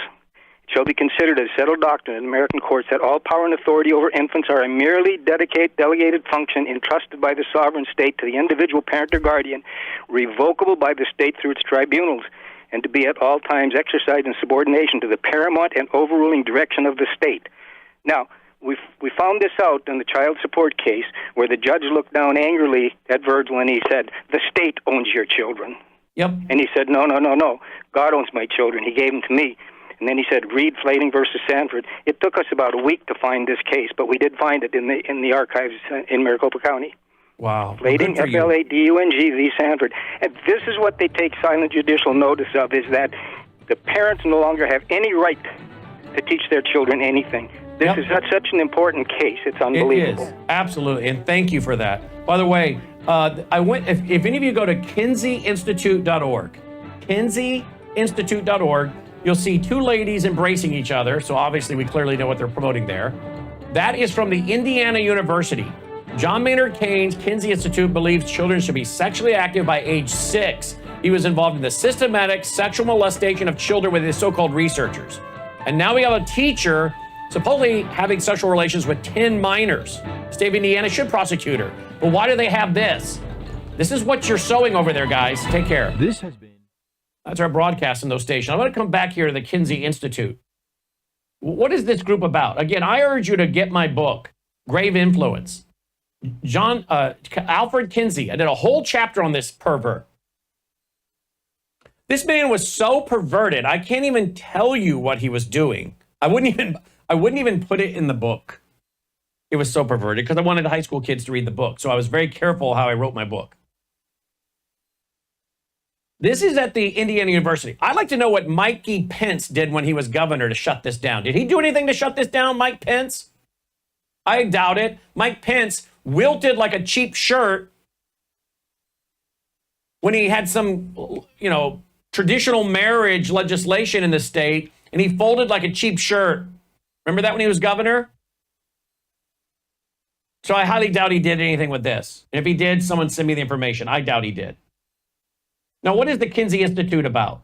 Shall be considered a settled doctrine in American courts that all power and authority over infants are a merely delegated function entrusted by the sovereign state to the individual parent or guardian, revocable by the state through its tribunals, and to be at all times exercised in subordination to the paramount and overruling direction of the state. Now, we found this out in the child support case, where the judge looked down angrily at Virgil and he said, "The state owns your children." Yep. And he said, No. God owns my children. He gave them to me. And then he said, read Flading versus Sanford. It took us about a week to find this case, but we did find it in the archives in Maricopa County. Wow. Flading, Fladung v. Sanford. And this is what they take silent judicial notice of, is that the parents no longer have any right to teach their children anything. This is such an important case. It's unbelievable. It is. Absolutely. And thank you for that. By the way, if any of you go to KinseyInstitute.org, KinseyInstitute.org, you'll see two ladies embracing each other. So obviously we clearly know what they're promoting there. That is from the Indiana University. John Maynard Keynes Kinsey Institute believes children should be sexually active by age 6. He was involved in the systematic sexual molestation of children with his so-called researchers. And now we have a teacher supposedly having sexual relations with 10 minors. State of Indiana should prosecute her. But why do they have this? This is what you're sowing over there, guys. Take care. This has been... That's our broadcast in those stations. I want to come back here to the Kinsey Institute. What is this group about? Again, I urge you to get my book, Grave Influence. Alfred Kinsey, I did a whole chapter on this pervert. This man was so perverted, I can't even tell you what he was doing. I wouldn't even put it in the book. It was so perverted because I wanted high school kids to read the book. So I was very careful how I wrote my book. This is at the Indiana University. I'd like to know what Mikey Pence did when he was governor to shut this down. Did he do anything to shut this down, Mike Pence? I doubt it. Mike Pence wilted like a cheap shirt when he had some, traditional marriage legislation in the state, and he folded like a cheap shirt. Remember that when he was governor? So I highly doubt he did anything with this. And if he did, someone send me the information. I doubt he did. Now, what is the Kinsey Institute about?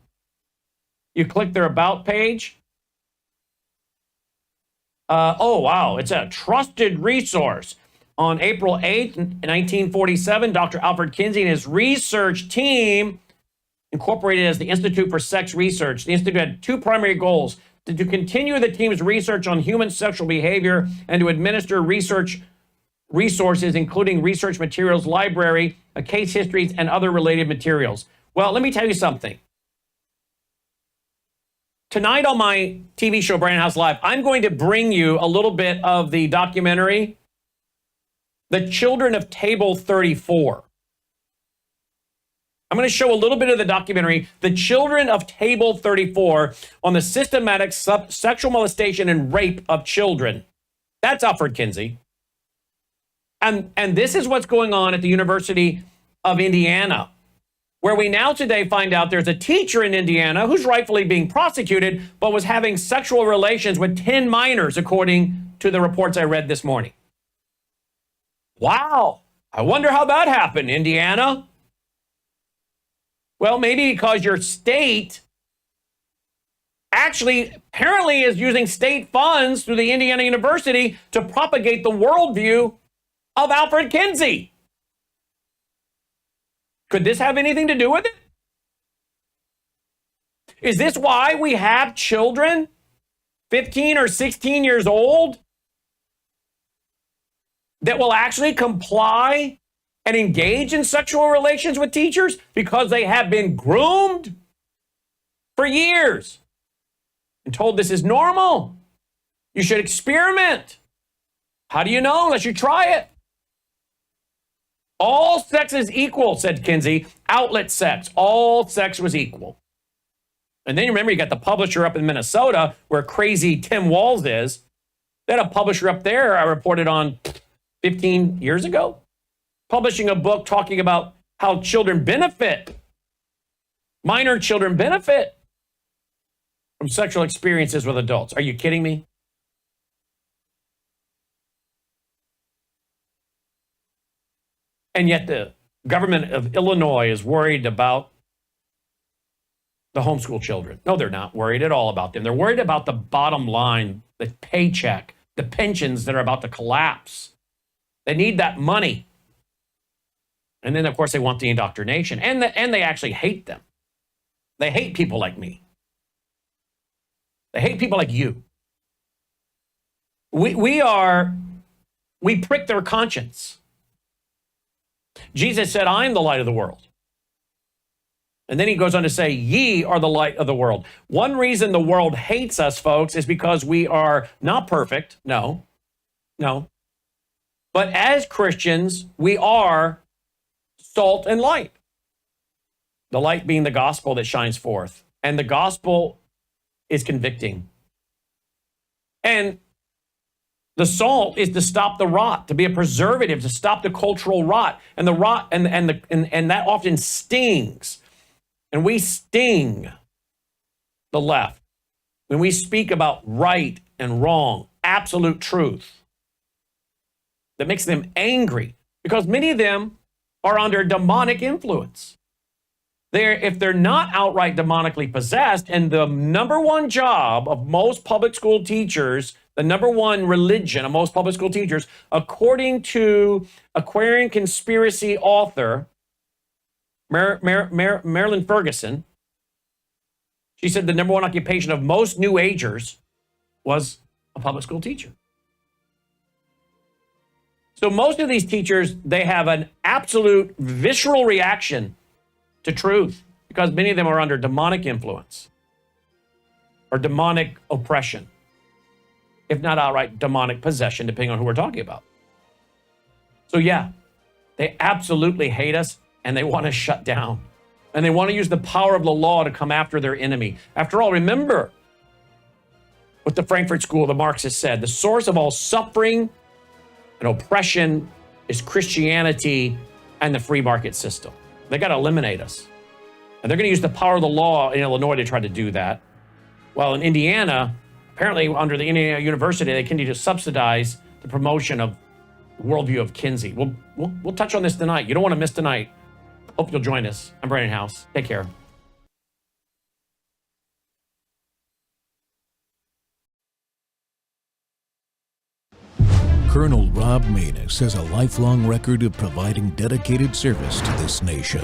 You click their About page. Oh, wow. It's a trusted resource. On April 8th, 1947, Dr. Alfred Kinsey and his research team, incorporated as the Institute for Sex Research. The Institute had two primary goals: to continue the team's research on human sexual behavior and to administer research resources, including research materials, library, case histories, and other related materials. Well, let me tell you something. Tonight on my TV show, Brandon House Live, I'm going to bring you a little bit of the documentary, The Children of Table 34. I'm going to show a little bit of the documentary, The Children of Table 34, on the systematic sexual molestation and rape of children. That's Alfred Kinsey. And this is what's going on at the University of Indiana, where we now today find out there's a teacher in Indiana who's rightfully being prosecuted, but was having sexual relations with 10 minors, according to the reports I read this morning. Wow. I wonder how that happened, Indiana. Well, maybe because your state actually apparently is using state funds through the Indiana University to propagate the worldview of Alfred Kinsey. Could this have anything to do with it? Is this why we have children 15 or 16 years old that will actually comply and engage in sexual relations with teachers because they have been groomed for years and told this is normal? You should experiment. How do you know unless you try it? All sex is equal, said Kinsey. Outlet sex. All sex was equal. And then you remember you got the publisher up in Minnesota where crazy Tim Walz is. They had a publisher up there I reported on 15 years ago, publishing a book talking about how children benefit, minor children benefit from sexual experiences with adults. Are you kidding me? And yet the government of Illinois is worried about the homeschool children. No, they're not worried at all about them. They're worried about the bottom line, the paycheck, the pensions that are about to collapse. They need that money. And then, of course, they want the indoctrination. And they actually hate them. They hate people like me. They hate people like you. We prick their conscience. Jesus said, I am the light of the world. And then he goes on to say, ye are the light of the world. One reason the world hates us, folks, is because we are not perfect. No. But as Christians, we are salt and light. The light being the gospel that shines forth. And the gospel is convicting. And the salt is to stop the rot, to be a preservative, to stop the cultural rot. And the rot and that often stings. And we sting the left when we speak about right and wrong, absolute truth. That makes them angry because many of them are under demonic influence. If they're not outright demonically possessed, and the number one job of most public school teachers, the number one religion of most public school teachers, according to Aquarian conspiracy author Marilyn Ferguson, she said the number one occupation of most New Agers was a public school teacher. So most of these teachers, they have an absolute visceral reaction to truth because many of them are under demonic influence or demonic oppression, if not outright demonic possession, depending on who we're talking about. So yeah, they absolutely hate us and they want to shut down. And they want to use the power of the law to come after their enemy. After all, remember what the Frankfurt School of the Marxists said. The source of all suffering and oppression is Christianity and the free market system. They got to eliminate us. And they're going to use the power of the law in Illinois to try to do that. Well, in Indiana, apparently under the Indiana University, they continue to subsidize the promotion of the worldview of Kinsey. We'll touch on this tonight. You don't want to miss tonight. Hope you'll join us. I'm Brandon House. Take care. Colonel Rob Maness has a lifelong record of providing dedicated service to this nation.